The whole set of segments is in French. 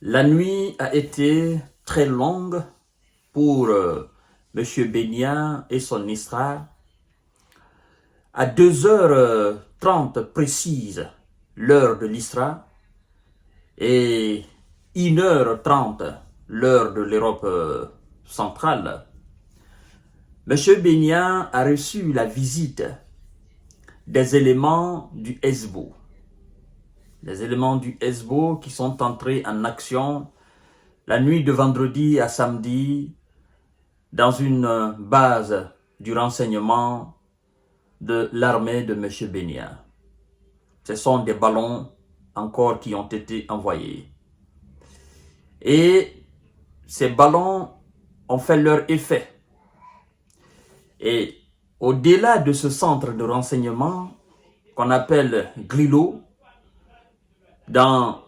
La nuit a été très longue pour M. Benya et son Isra. À 2h30 précise, l'heure de l'Isra, et 1h30, l'heure de l'Europe centrale, M. Benya a reçu la visite des éléments du Hezbo. Les éléments du Hezbo qui sont entrés en action la nuit de vendredi à samedi dans une base du renseignement de l'armée de M. Benya. Ce sont des ballons encore qui ont été envoyés. Et ces ballons ont fait leur effet. Et au-delà de ce centre de renseignement qu'on appelle Glilo, dans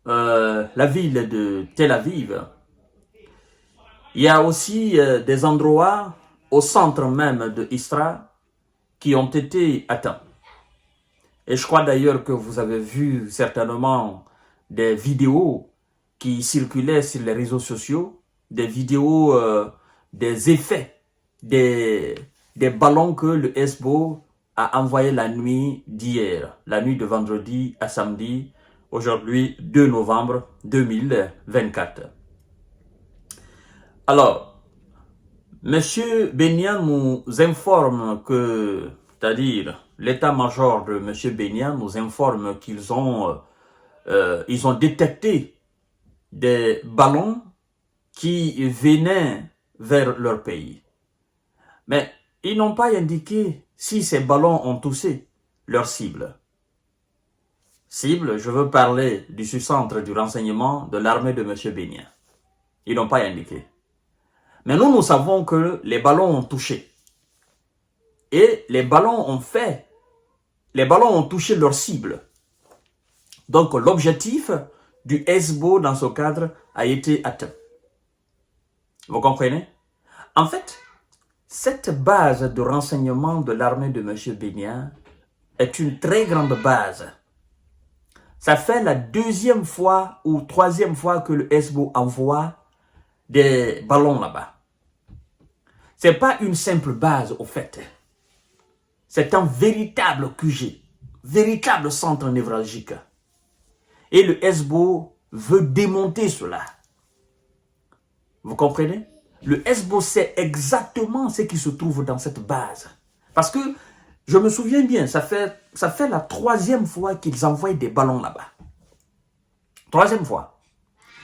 la ville de Tel Aviv, il y a aussi des endroits au centre même de Isra qui ont été atteints. Et je crois d'ailleurs que vous avez vu certainement des vidéos qui circulaient sur les réseaux sociaux, des vidéos des effets des ballons que le Hezbo a envoyés la nuit d'hier, la nuit de vendredi à samedi, aujourd'hui 2 novembre 2024. Alors, M. Benya nous informe que, c'est-à-dire l'état-major de M. Benya nous informe qu'ils ont détecté des ballons qui venaient vers leur pays. Mais ils n'ont pas indiqué si ces ballons ont touché leur cible. Cible, je veux parler du sous-centre du renseignement de l'armée de M. Benya. Ils n'ont pas indiqué. Mais nous savons que les ballons ont touché. Et les ballons ont touché leur cible. Donc l'objectif du Hezbo dans ce cadre a été atteint. Vous comprenez? En fait, cette base de renseignement de l'armée de M. Benya est une très grande base. Ça fait la deuxième fois ou troisième fois que le Hezbo envoie des ballons là-bas. C'est pas une simple base au fait. C'est un véritable QG, véritable centre névralgique. Et le Hezbo veut démonter cela. Vous comprenez? Le Hezbo sait exactement ce qui se trouve dans cette base. Parce que, je me souviens bien, ça fait la troisième fois qu'ils envoient des ballons là-bas. Troisième fois.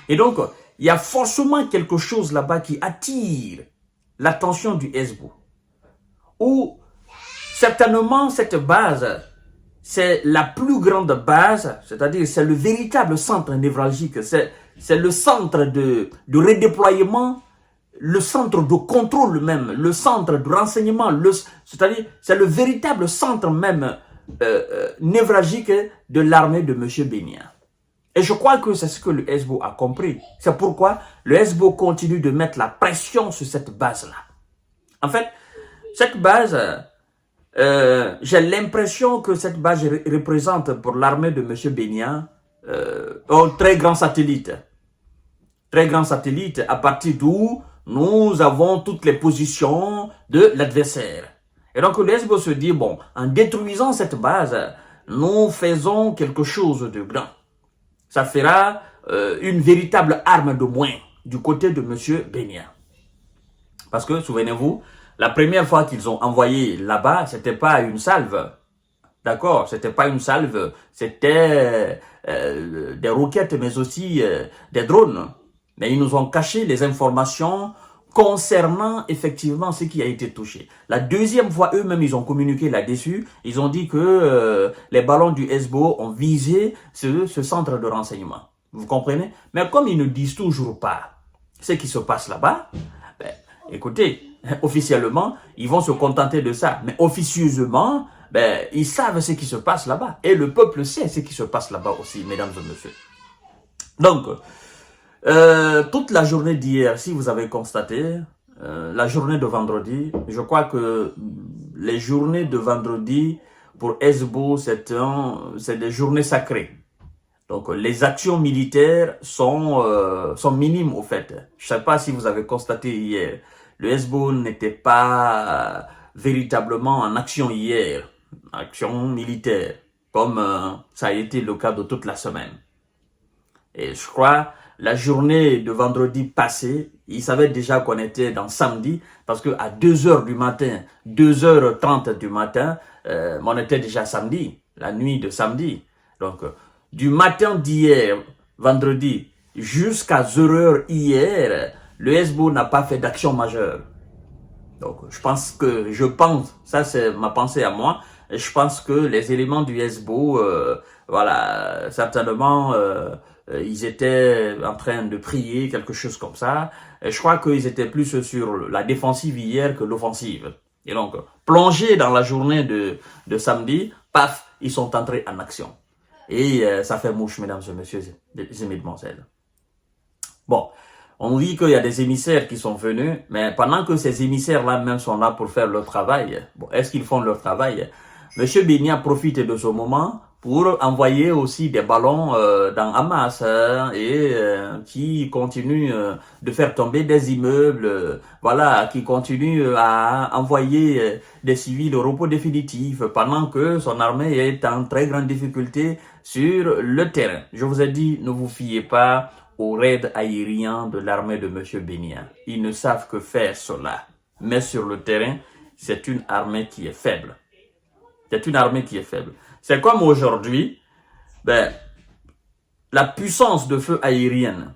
Et donc, il y a forcément quelque chose là-bas qui attire l'attention du Hezbo. Ou, certainement, cette base, c'est la plus grande base, c'est-à-dire c'est le véritable centre névralgique, c'est le centre de redéploiement, le centre de contrôle même, le centre de renseignement, c'est-à-dire c'est le véritable centre même névralgique de l'armée de M. Benya. Et je crois que c'est ce que le Hezbo a compris. C'est pourquoi le Hezbo continue de mettre la pression sur cette base-là. En fait, cette base, j'ai l'impression que cette base représente pour l'armée de M. Benya un très grand satellite. Très grand satellite à partir d'où nous avons toutes les positions de l'adversaire. Et donc le Hezbo se dit, bon, en détruisant cette base, nous faisons quelque chose de grand. Ça fera une véritable arme de moins du côté de M. Benya. Parce que, souvenez-vous, la première fois qu'ils ont envoyé là-bas, c'était pas une salve. D'accord? C'était pas une salve, c'était des roquettes, mais aussi des drones. Mais ils nous ont caché les informations concernant effectivement ce qui a été touché. La deuxième fois, eux-mêmes, ils ont communiqué là-dessus. Ils ont dit que les ballons du Hezbo ont visé ce centre de renseignement. Vous comprenez? Mais comme ils ne disent toujours pas ce qui se passe là-bas, ben, écoutez, officiellement, ils vont se contenter de ça. Mais officieusement, ben, ils savent ce qui se passe là-bas. Et le peuple sait ce qui se passe là-bas aussi, mesdames et messieurs. Donc, toute la journée d'hier, si vous avez constaté, la journée de vendredi, je crois que les journées de vendredi pour Hezbo, c'est des journées sacrées. Donc les actions militaires sont minimes au fait. Je ne sais pas si vous avez constaté hier, le Hezbollah n'était pas véritablement en action hier, action militaire, comme ça a été le cas de toute la semaine. Et je crois, la journée de vendredi passé, ils savaient déjà qu'on était dans samedi, parce que à 2h du matin, 2h30 du matin, on était déjà samedi, la nuit de samedi. Donc, du matin d'hier, vendredi, jusqu'à 0h hier, le Hezbollah n'a pas fait d'action majeure. Donc, je pense, ça c'est ma pensée à moi, je pense que les éléments du Hezbollah, voilà, certainement, ils étaient en train de prier, quelque chose comme ça. Et je crois qu'ils étaient plus sur la défensive hier que l'offensive. Et donc, plongés dans la journée de samedi, paf, ils sont entrés en action. Et ça fait mouche, mesdames et messieurs, et mesdemoiselles. Bon, on dit qu'il y a des émissaires qui sont venus, mais pendant que ces émissaires-là même sont là pour faire leur travail, bon, est-ce qu'ils font leur travail? Monsieur Bénia profite de ce moment pour envoyer aussi des ballons dans Hamas qui continue de faire tomber des immeubles, voilà, qui continue à envoyer des civils au repos définitif pendant que son armée est en très grande difficulté sur le terrain. Je vous ai dit, ne vous fiez pas aux raids aériens de l'armée de M. Bénia. Ils ne savent que faire cela. Mais sur le terrain, c'est une armée qui est faible. C'est une armée qui est faible. C'est comme aujourd'hui, la puissance de feu aérienne,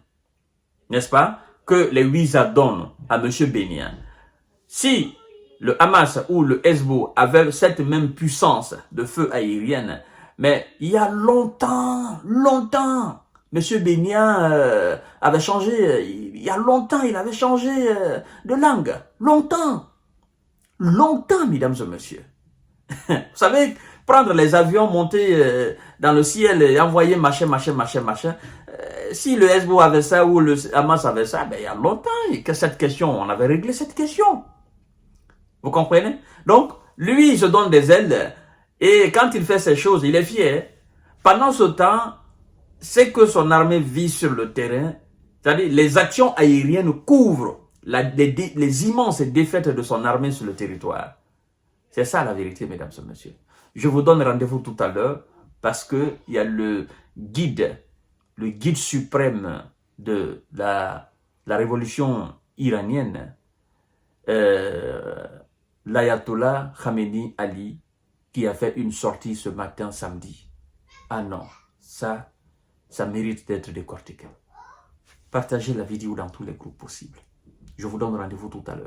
n'est-ce pas, que les WISA donnent à M. Bénia. Si le Hamas ou le Hezbollah avaient cette même puissance de feu aérienne, mais il y a longtemps, M. Bénia avait changé, il y a longtemps, il avait changé de langue. Longtemps, mesdames et messieurs. Vous savez, prendre les avions, monter dans le ciel et envoyer machin. Si le Hezbollah avait ça ou le Hamas avait ça, il y a longtemps que cette question, on avait réglé cette question. Vous comprenez? Donc, lui, il se donne des ailes et quand il fait ces choses, il est fier. Pendant ce temps, c'est que son armée vit sur le terrain, c'est-à-dire les actions aériennes couvrent les immenses défaites de son armée sur le territoire. C'est ça la vérité, mesdames et messieurs. Je vous donne rendez-vous tout à l'heure parce qu'il y a le guide suprême de la révolution iranienne, l'ayatollah Khamenei Ali, qui a fait une sortie ce matin samedi. Ah non, ça mérite d'être décortiqué. Partagez la vidéo dans tous les groupes possibles. Je vous donne rendez-vous tout à l'heure.